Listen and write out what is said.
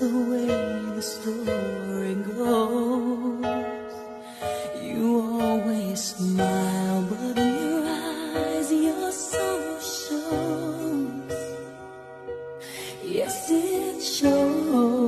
the way the story goes. You always smile, but in your eyes your soul shows. Yes, it shows.